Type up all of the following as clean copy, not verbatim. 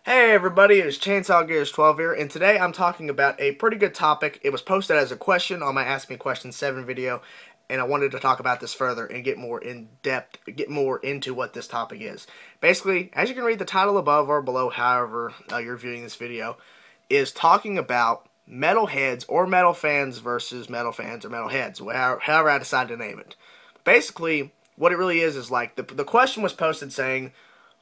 Hey everybody, it's Chainsaw Gears 12 here, and today I'm talking about a pretty good topic. It was posted as a question on my Ask Me Question 7 video, and I wanted to talk about this further and get more in depth, get more into what this topic is. Basically, as you can read the title above or below, however you're viewing this video, is talking about metalheads or metal fans versus metal fans or metalheads, however I decide to name it. Basically, what it really is like the question was posted saying,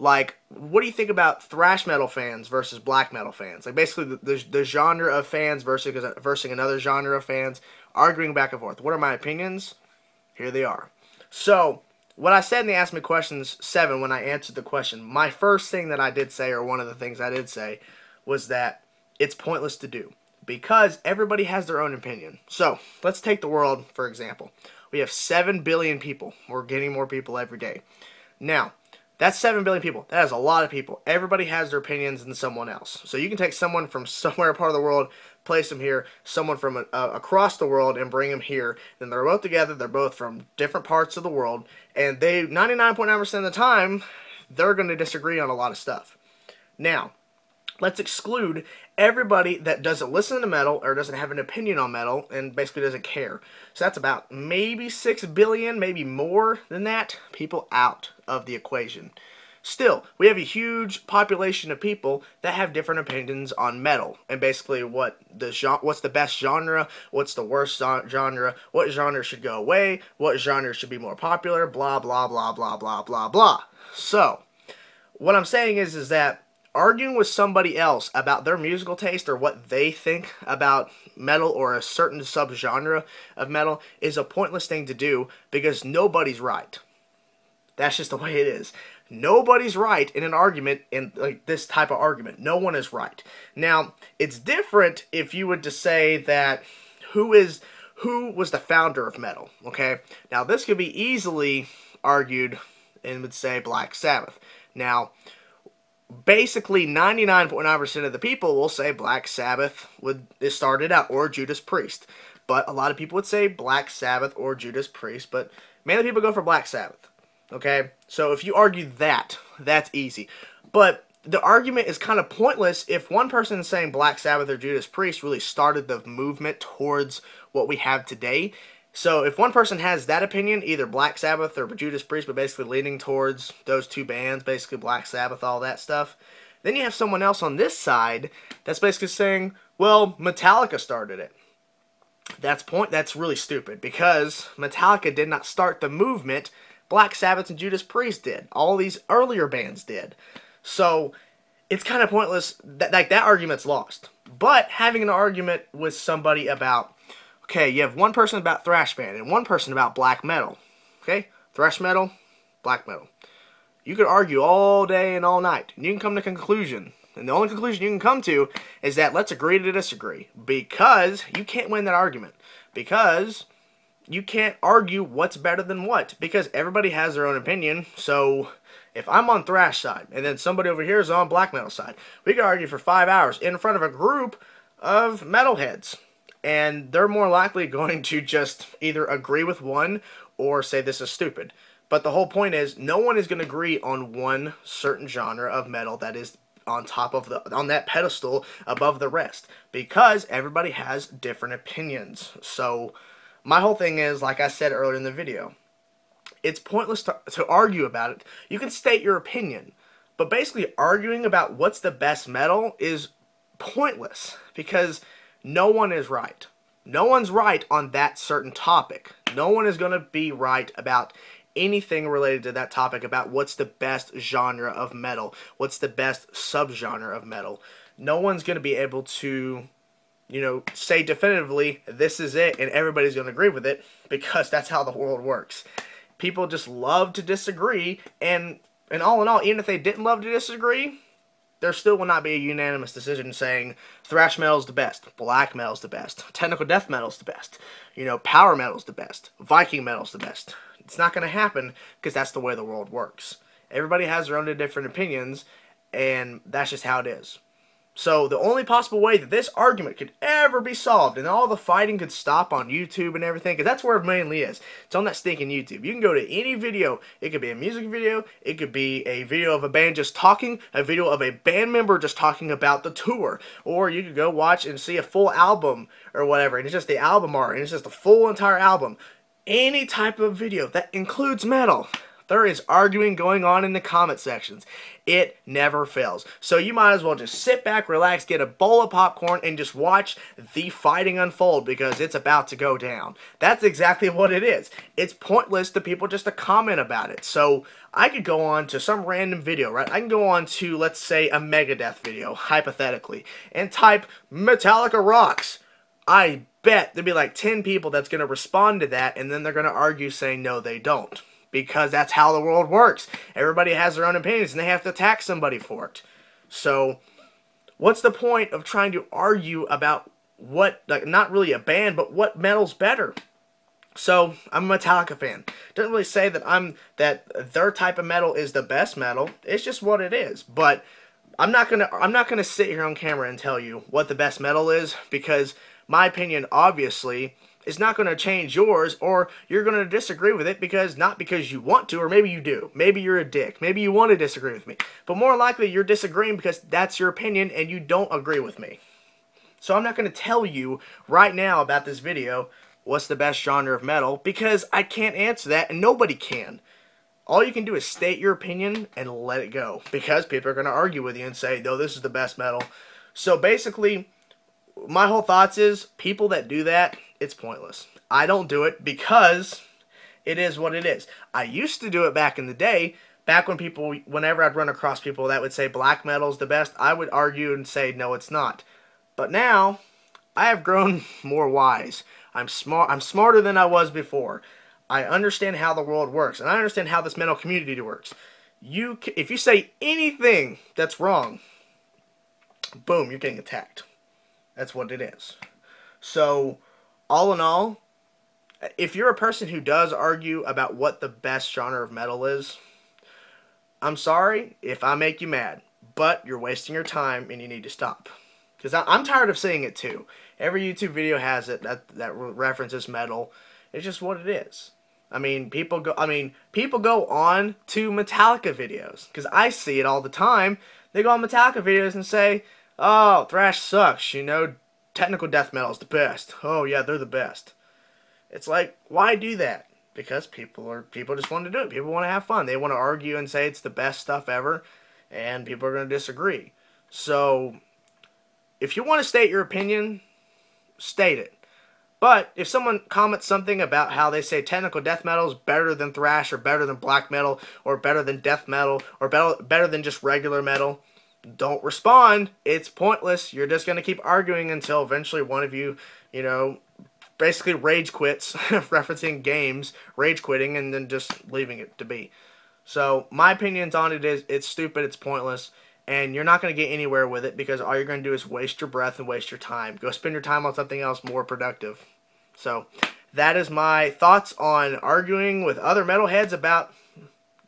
like, what do you think about thrash metal fans versus black metal fans? Like, basically, the genre of fans versus another genre of fans, arguing back and forth. What are my opinions? Here they are. So, what I said in the Ask Me Questions 7 when I answered the question, my first thing that I did say, or one of the things I did say, was that it's pointless to do, because everybody has their own opinion. So, let's take the world, for example. We have 7 billion people. We're getting more people every day. Now, that's 7 billion people. That is a lot of people. Everybody has their opinions than someone else. So you can take someone from somewhere part of the world, place them here, someone from across the world, and bring them here. Then they're both together. They're both from different parts of the world. And they, 99.9% of the time, they're going to disagree on a lot of stuff. Now, let's exclude everybody that doesn't listen to metal or doesn't have an opinion on metal and basically doesn't care. So that's about maybe 6 billion, maybe more than that, people out of the equation. Still, we have a huge population of people that have different opinions on metal and basically what's the best genre, what's the worst genre, what genre should go away, what genre should be more popular, blah, blah, blah, blah, blah, blah, blah. So, what I'm saying is that arguing with somebody else about their musical taste or what they think about metal or a certain subgenre of metal is a pointless thing to do, because nobody's right. That's just the way it is. Nobody's right in an argument, in like this type of argument. No one is right. Now, it's different if you were to say that who was the founder of metal, okay? Now, this could be easily argued and would say Black Sabbath. Now, basically 99.9% of the people will say Black Sabbath started out, or Judas Priest. But a lot of people would say Black Sabbath or Judas Priest, but mainly people go for Black Sabbath. Okay? So if you argue that, that's easy. But the argument is kind of pointless if one person is saying Black Sabbath or Judas Priest really started the movement towards what we have today. So if one person has that opinion, either Black Sabbath or Judas Priest, but basically leaning towards those two bands, basically Black Sabbath, all that stuff, then you have someone else on this side that's basically saying, well, Metallica started it. That's really stupid, because Metallica did not start the movement. Black Sabbath and Judas Priest did. All these earlier bands did. So it's kind of pointless. That argument's lost. But having an argument with somebody about, okay, you have one person about thrash band and one person about black metal. Okay? Thrash metal, black metal. You could argue all day and all night, and you can come to a conclusion. And the only conclusion you can come to is that let's agree to disagree. Because you can't win that argument. Because you can't argue what's better than what. Because everybody has their own opinion. So if I'm on thrash side, and then somebody over here is on black metal side, we could argue for 5 hours in front of a group of metalheads. And they're more likely going to just either agree with one or say this is stupid. But the whole point is, no one is going to agree on one certain genre of metal that is on that pedestal above the rest, because everybody has different opinions. So my whole thing is, like I said earlier in the video, it's pointless to argue about it. You can state your opinion, but basically arguing about what's the best metal is pointless, because no one is right. No one's right on that certain topic. No one is going to be right about anything related to that topic, about what's the best genre of metal, what's the best subgenre of metal. No one's going to be able to, say definitively, this is it, and everybody's going to agree with it, because that's how the world works. People just love to disagree, and all in all, even if they didn't love to disagree, there still will not be a unanimous decision saying thrash metal is the best, black metal is the best, technical death metal is the best, power metal is the best, Viking metal is the best. It's not going to happen, because that's the way the world works. Everybody has their own different opinions, and that's just how it is. So the only possible way that this argument could ever be solved and all the fighting could stop on YouTube and everything, because that's where it mainly is. It's on that stinking YouTube. You can go to any video. It could be a music video. It could be a video of a band just talking, a video of a band member just talking about the tour. Or you could go watch and see a full album or whatever, and it's just the album art, and it's just the full entire album. Any type of video that includes metal, there is arguing going on in the comment sections. It never fails. So you might as well just sit back, relax, get a bowl of popcorn, and just watch the fighting unfold, because it's about to go down. That's exactly what it is. It's pointless to people just to comment about it. So I could go on to some random video, right? I can go on to, let's say, a Megadeth video, hypothetically, and type Metallica rocks. I bet there'd be like 10 people that's going to respond to that, and then they're going to argue saying no, they don't. Because that's how the world works. Everybody has their own opinions, and they have to attack somebody for it. So, what's the point of trying to argue about what, like, not really a band, but what metal's better? So, I'm a Metallica fan. Doesn't really say that their type of metal is the best metal. It's just what it is. But I'm not gonna sit here on camera and tell you what the best metal is, because my opinion, obviously, is not going to change yours, or you're going to disagree with it not because you want to, or maybe you do. Maybe you're a dick. Maybe you want to disagree with me. But more likely, you're disagreeing because that's your opinion and you don't agree with me. So I'm not going to tell you right now about this video what's the best genre of metal, because I can't answer that, and nobody can. All you can do is state your opinion and let it go, because people are going to argue with you and say, no, this is the best metal. So basically, my whole thoughts is, people that do that, it's pointless. I don't do it because it is what it is. I used to do it back in the day, back when whenever I'd run across people that would say black metal's the best, I would argue and say, no, it's not. But now, I have grown more wise. I'm smarter than I was before. I understand how the world works, and I understand how this metal community works. If you say anything that's wrong, boom, you're getting attacked. That's what it is. So, all in all, if you're a person who does argue about what the best genre of metal is, I'm sorry if I make you mad, but you're wasting your time and you need to stop. Because I'm tired of seeing it too. Every YouTube video has it that references metal. It's just what it is. I mean, people go on to Metallica videos, because I see it all the time. They go on Metallica videos and say, oh, thrash sucks, you know, technical death metal is the best. Oh yeah, they're the best. It's like, why do that? Because people just want to do it. People want to have fun. They want to argue and say it's the best stuff ever, and people are going to disagree. So, if you want to state your opinion, state it. But if someone comments something about how they say technical death metal is better than thrash, or better than black metal, or better than death metal, or better than just regular metal, don't respond. It's pointless. You're just going to keep arguing until eventually one of you, basically rage quits, referencing games, rage quitting, and then just leaving it to be. So, my opinions on it is, it's stupid, it's pointless, and you're not going to get anywhere with it, because all you're going to do is waste your breath and waste your time. Go spend your time on something else more productive. So, that is my thoughts on arguing with other metalheads about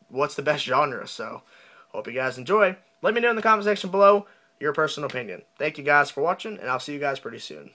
what's the best genre. So, hope you guys enjoy. Let me know in the comment section below your personal opinion. Thank you guys for watching, and I'll see you guys pretty soon.